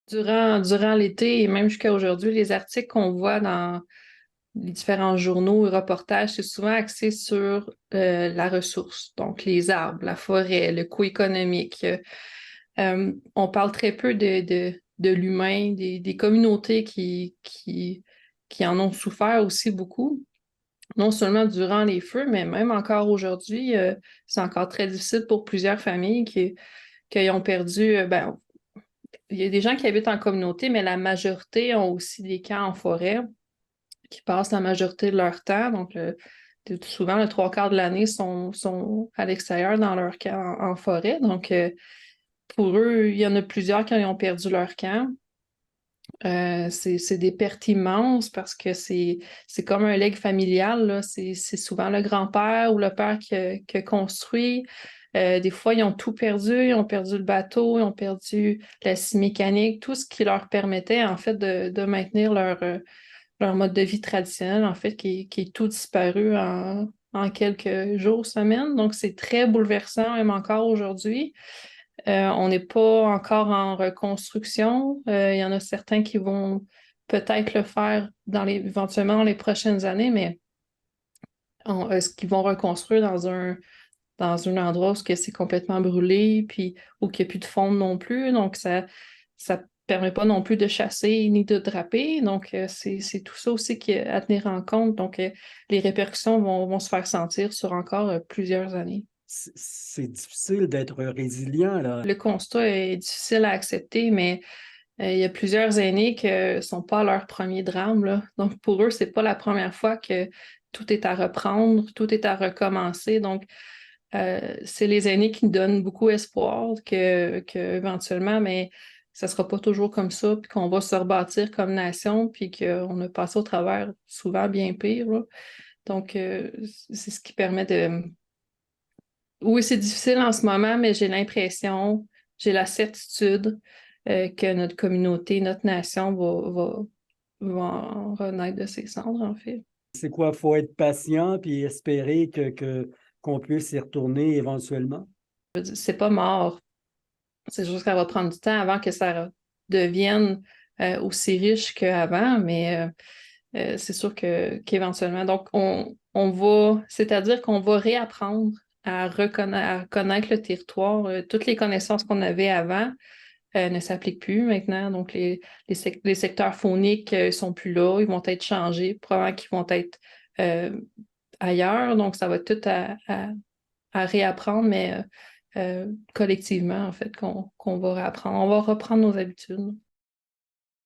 Durant l'été et même jusqu'à aujourd'hui, les articles qu'on voit dans les différents journaux et reportages, c'est souvent axé sur la ressource, donc les arbres, la forêt, le coût économique. On parle très peu de l'humain, des communautés qui en ont souffert aussi beaucoup, non seulement durant les feux, mais même encore aujourd'hui, c'est encore très difficile pour plusieurs familles qui ont perdu, il y a des gens qui habitent en communauté, mais la majorité ont aussi des camps en forêt qui passent la majorité de leur temps. Donc, souvent, le trois quarts de l'année sont à l'extérieur dans leur camp en forêt. Donc, pour eux, il y en a plusieurs qui ont perdu leur camp. C'est des pertes immenses parce que c'est comme un legs familial, là. C'est souvent le grand-père ou le père qui a construit. Des fois, ils ont tout perdu. Ils ont perdu le bateau, ils ont perdu la scie mécanique, tout ce qui leur permettait, en fait, de maintenir leur mode de vie traditionnel, en fait, qui est tout disparu en quelques jours, semaines. Donc, c'est très bouleversant, même encore aujourd'hui. On n'est pas encore en reconstruction. Il y en a certains qui vont peut-être le faire éventuellement dans les prochaines années, mais est-ce qu'ils vont reconstruire dans un endroit où c'est complètement brûlé, puis où il n'y a plus de fonte non plus. Donc, ça permet pas non plus de chasser ni de draper. Donc, c'est tout ça aussi à tenir en compte. Donc, les répercussions vont se faire sentir sur encore plusieurs années. C'est difficile d'être résilient, là. Le constat est difficile à accepter, mais il y a plusieurs aînés qui ne sont pas à leur premier drame, là. Donc, pour eux, c'est pas la première fois que tout est à reprendre, tout est à recommencer. Donc, c'est les aînés qui nous donnent beaucoup espoir que éventuellement, mais ça sera pas toujours comme ça, puis qu'on va se rebâtir comme nation, puis qu'on a passé au travers souvent bien pire, là. Donc, c'est ce qui permet de... Oui, c'est difficile en ce moment, mais j'ai la certitude que notre communauté, notre nation va en renaître de ses cendres, en fait. C'est quoi, faut être patient puis espérer qu'on puisse y retourner éventuellement? C'est pas mort. C'est juste qu'elle va prendre du temps avant que ça devienne aussi riche qu'avant, mais c'est sûr qu'éventuellement. Donc, c'est-à-dire qu'on va réapprendre à connaître le territoire. Toutes les connaissances qu'on avait avant ne s'appliquent plus maintenant. Donc, les secteurs fauniques sont plus là, ils vont être changés, probablement qu'ils vont être euh, ailleurs. Donc, ça va être tout à réapprendre, mais collectivement, en fait, qu'on va réapprendre. On va reprendre nos habitudes.